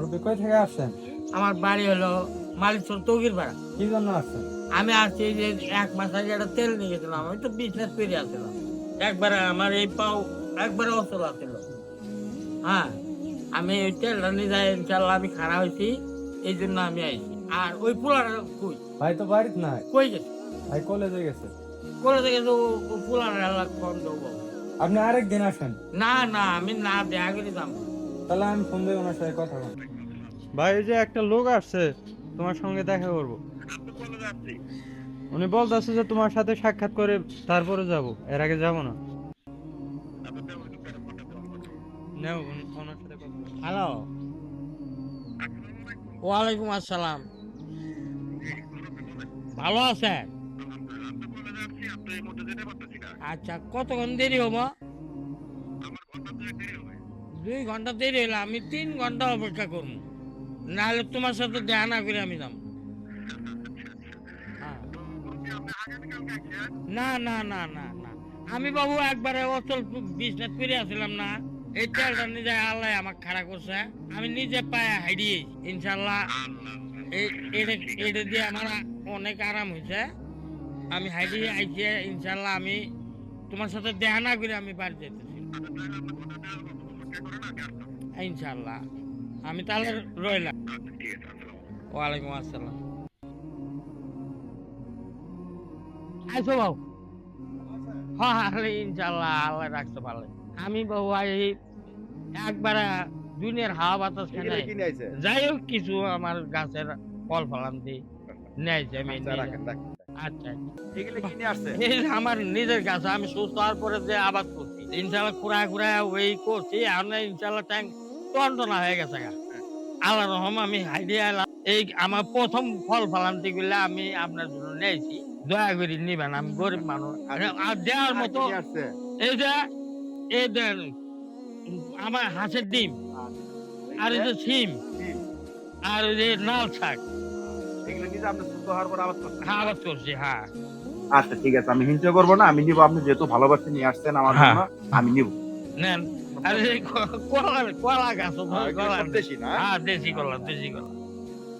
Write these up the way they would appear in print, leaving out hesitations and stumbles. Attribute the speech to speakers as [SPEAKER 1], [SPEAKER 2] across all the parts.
[SPEAKER 1] মুরব্বি কই থেকে আসছেন?
[SPEAKER 2] আমার বাড়ি হলো মালিকচর তৌকির পাড়া।
[SPEAKER 1] কি জন্য আসছেন?
[SPEAKER 2] আমি আসছি যে 1 মাস আগে একটা তেল নিয়ে গেছিলাম, আমি তো বিজনেস করে আসছিলাম। একবারে আমার এই পাও একবারে অচল আছিল। হ্যাঁ, আমি ওই তেলটা নিয়ে যাই, ইনশাল্লাহ আমি খারাপ হয়েছি, এই জন্য আমি আইছি। আর ওই পোলার কই
[SPEAKER 1] ভাই তো বাড়িতে নাই,
[SPEAKER 2] কই গেছে?
[SPEAKER 1] ভাই কলেজে গেছে।
[SPEAKER 2] করে থেকে তো পোলার এলাক ফোন দেবো।
[SPEAKER 1] আপনি আরেক দিন আসেন,
[SPEAKER 2] না না, আমি না দেখা করে যাবো।
[SPEAKER 1] তাহলে আমি ফোন দিয়ে ওনার সাথে কথা বলবো। ভাই ওই যে একটা লোক আসছে তোমার সঙ্গে দেখা করবো। উনি বলতেছে যে তোমার সাথে সাক্ষাৎ করে তারপরে যাব, এর আগে যাব না। নাও, ওনার সাথে কথা বলো।
[SPEAKER 2] হ্যালো, ওয়ালাইকুম আসসালাম। ভালো আছেন? আচ্ছা, কতক্ষণ দেরি হবো? 2 ঘন্টা দেরি হলে আমি 3 ঘন্টা অপেক্ষা করবো, নাহলে তোমার সাথে দেখা না করে আমি যাবো। হ্যাঁ। না না না না না, আমি বাবু একবারে অচল বিজনেস করে আসছিলাম না, এই তেলটা নিজে আল্লাহ আমাকে খাড়া করছে, আমি নিজে পায়ে হারিয়ে ইনশাল্লাহ এটা এটা দিয়ে আমার অনেক আরাম হয়েছে। আমি হারিয়ে আইছে ইনশাল্লাহ, আমি তোমার সাথে দেখা না করে আমি বাড়ি যেতেছি ইনশাল্লাহ। আমি তাহলে রইলাম। ওয়ালাইকুম আসসালাম। আইসো বাবু। হ্যাঁ হ্যাঁ, ইনশাল্লাহ আল্লাহ রাখতে ভালো। আমি বাবু এই একবারে দুনিয়ার হাওয়া বাতাস খেয়ে যাই হোক কিছু আমার গাছের ফল ফলান দিই নেয়ছে আমি আচ্ছা এই যে আমার নিজের গাছ, আমি সুস্থ হওয়ার পরে যে আবাদ করছি ইনশাল্লাহ, কুড়া ওই করছি, আমরা ইনশাল্লাহ ট্যাঙ্ক টনটনা হয়ে গেছে গা। আল্লাহ রহম, আমি হাইডিয়া এলাম, এই আমার প্রথম ফল ফলান্তি গুলা আমি আপনার জন্য নিয়েছি, দয়া করে নিবেন, আমি গরিব মানুষ। আর দেওয়ার মতো এই যে এই দেন আমার হাঁসের ডিম, আর এই যে সিম, আর ওই যে লাল শাক আবাদ করছি। হ্যাঁ
[SPEAKER 3] আচ্ছা ঠিক আছে, আমি হিংসা করবো না, আমি নিবো। আপনি যেহেতু ভালোবাসে নিয়ে আসছেন আমার জন্য, আমি নিব।
[SPEAKER 2] নেন। আর এই কলা গাছ,
[SPEAKER 3] দেশি না?
[SPEAKER 2] হ্যাঁ দেশি কলা, দেশি কলা।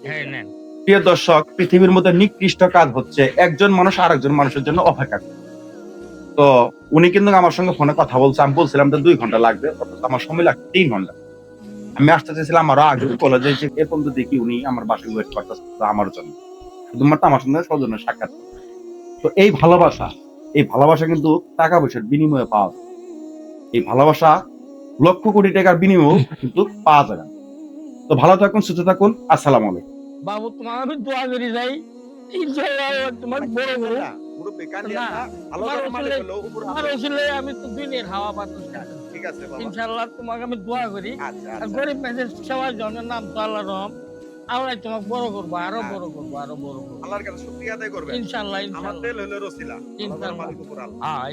[SPEAKER 2] হ্যাঁ নেন।
[SPEAKER 3] প্রিয় দর্শক, পৃথিবীর মধ্যে নিকৃষ্ট কাজ হচ্ছে একজন মানুষ আরেকজন মানুষের জন্য অপেক্ষা করে। তো উনি কিন্তু আমার সঙ্গে ফোনে কথা বলছে, আমি বলছিলাম যে 2 ঘন্টা লাগবে, অথচ আমার সময় লাগবে 3 ঘন্টা। আমি আসতে চাইছিলাম আরো আগে, কলেজে এসে এখন তো দেখি উনি আমার বাসায় ওয়েট করতেছে আমার জন্য, শুধুমাত্র আমার সঙ্গে সৌজন্য সাক্ষাৎ। তো এই ভালোবাসা কিন্তু টাকা পয়সার বিনিময়ে পাওয়া যায়। এই ভালোবাসা লক্ষ কোটি টাকার বিনিময়ে কিন্তু পাওয়া যায় না। তো ভালো থাকুন, সুস্থ থাকুন। আসসালামু আলাইকুম।
[SPEAKER 2] বাবু তোমার আমি দোয়া করি যাই, ইনশাআল্লাহ তোমার বড় বড় না, তোমার ওসিলে আমি তো দুনিয়ার হাওয়া বাতাস খাচ্ছি।
[SPEAKER 3] ঠিক আছে
[SPEAKER 2] ইনশাআল্লাহ তোমাকে আমি দোয়া করি। আর গরিব মানুষের সেবার জন্য নাম তো আল্লাহর রহম, আমরা তোমাকে বড় করবো, আরো বড় করবো, আরো বড় করবো
[SPEAKER 3] আল্লাহর কাছে শুকরিয়া আদায় করবেন।
[SPEAKER 2] ইনশাআল্লাহ।
[SPEAKER 3] আমার তেল হলো রসিলা,
[SPEAKER 2] ইনশাআল্লাহ।
[SPEAKER 3] মালিক উপর আল্লাহ।
[SPEAKER 2] হ্যাঁ।